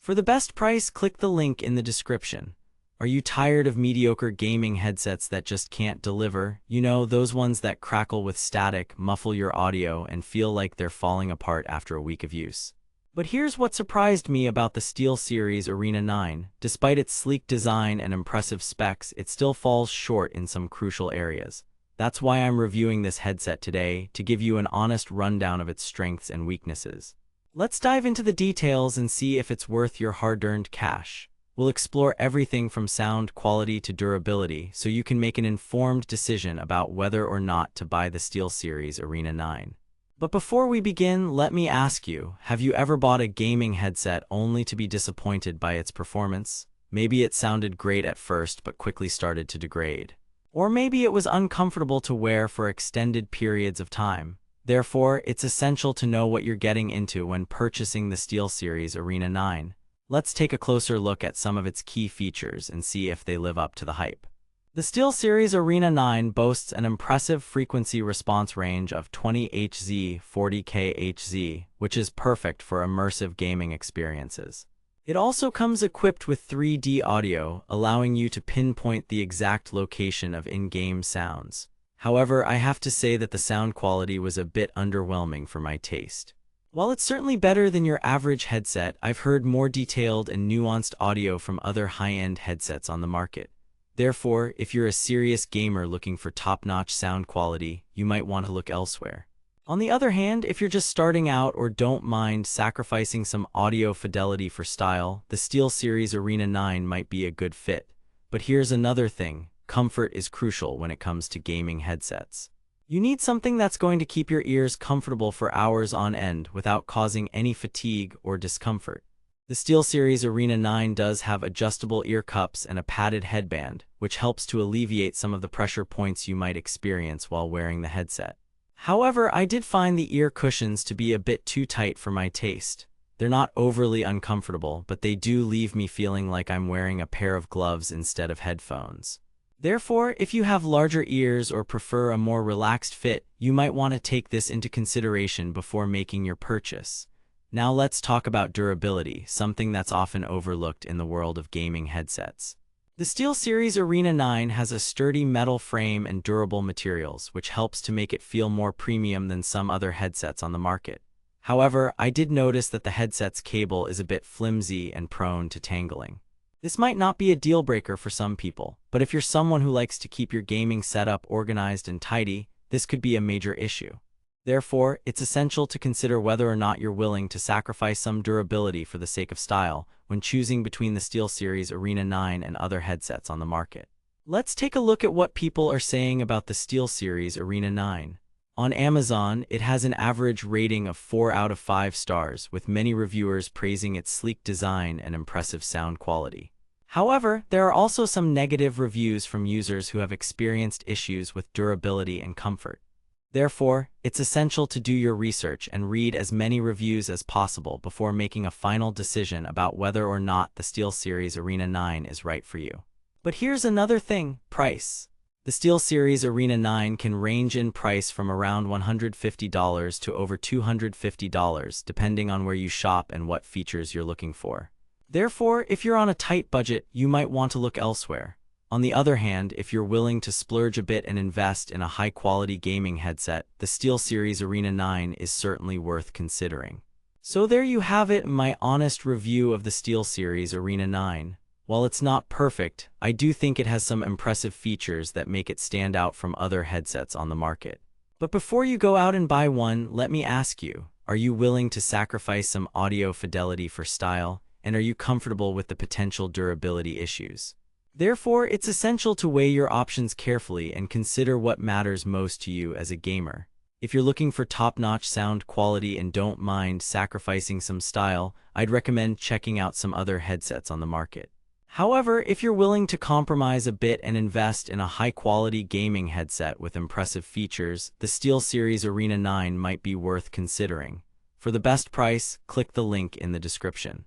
For the best price, click the link in the description. Are you tired of mediocre gaming headsets that just can't deliver? You know, those ones that crackle with static, muffle your audio, and feel like they're falling apart after a week of use. But here's what surprised me about the SteelSeries Arena 9. Despite its sleek design and impressive specs, it still falls short in some crucial areas. That's why I'm reviewing this headset today, to give you an honest rundown of its strengths and weaknesses. Let's dive into the details and see if it's worth your hard-earned cash. We'll explore everything from sound quality to durability, so you can make an informed decision about whether or not to buy the SteelSeries Arena 9. But before we begin, let me ask you, have you ever bought a gaming headset only to be disappointed by its performance? Maybe it sounded great at first but quickly started to degrade. Or maybe it was uncomfortable to wear for extended periods of time. Therefore, it's essential to know what you're getting into when purchasing the SteelSeries Arena 9. Let's take a closer look at some of its key features and see if they live up to the hype. The SteelSeries Arena 9 boasts an impressive frequency response range of 20 Hz, 40 kHz, which is perfect for immersive gaming experiences. It also comes equipped with 3D audio, allowing you to pinpoint the exact location of in-game sounds. However, I have to say that the sound quality was a bit underwhelming for my taste. While it's certainly better than your average headset, I've heard more detailed and nuanced audio from other high-end headsets on the market. Therefore, if you're a serious gamer looking for top-notch sound quality, you might want to look elsewhere. On the other hand, if you're just starting out or don't mind sacrificing some audio fidelity for style, the SteelSeries Arena 9 might be a good fit. But here's another thing: comfort is crucial when it comes to gaming headsets. You need something that's going to keep your ears comfortable for hours on end without causing any fatigue or discomfort. The SteelSeries Arena 9 does have adjustable ear cups and a padded headband, which helps to alleviate some of the pressure points you might experience while wearing the headset. However, I did find the ear cushions to be a bit too tight for my taste. They're not overly uncomfortable, but they do leave me feeling like I'm wearing a pair of gloves instead of headphones. Therefore, if you have larger ears or prefer a more relaxed fit, you might want to take this into consideration before making your purchase. Now let's talk about durability, something that's often overlooked in the world of gaming headsets. The SteelSeries Arena 9 has a sturdy metal frame and durable materials, which helps to make it feel more premium than some other headsets on the market. However, I did notice that the headset's cable is a bit flimsy and prone to tangling. This might not be a deal-breaker for some people, but if you're someone who likes to keep your gaming setup organized and tidy, this could be a major issue. Therefore, it's essential to consider whether or not you're willing to sacrifice some durability for the sake of style when choosing between the SteelSeries Arena 9 and other headsets on the market. Let's take a look at what people are saying about the SteelSeries Arena 9. On Amazon, it has an average rating of 4 out of 5 stars, with many reviewers praising its sleek design and impressive sound quality. However, there are also some negative reviews from users who have experienced issues with durability and comfort. Therefore, it's essential to do your research and read as many reviews as possible before making a final decision about whether or not the SteelSeries Arena 9 is right for you. But here's another thing: price. The SteelSeries Arena 9 can range in price from around $150 to over $250, depending on where you shop and what features you're looking for. Therefore, if you're on a tight budget, you might want to look elsewhere. On the other hand, if you're willing to splurge a bit and invest in a high-quality gaming headset, the SteelSeries Arena 9 is certainly worth considering. So there you have it, my honest review of the SteelSeries Arena 9. While it's not perfect, I do think it has some impressive features that make it stand out from other headsets on the market. But before you go out and buy one, let me ask you, are you willing to sacrifice some audio fidelity for style? And are you comfortable with the potential durability issues? Therefore, it's essential to weigh your options carefully and consider what matters most to you as a gamer. If you're looking for top-notch sound quality and don't mind sacrificing some style, I'd recommend checking out some other headsets on the market. However, if you're willing to compromise a bit and invest in a high-quality gaming headset with impressive features, the SteelSeries Arena 9 might be worth considering. For the best price, click the link in the description.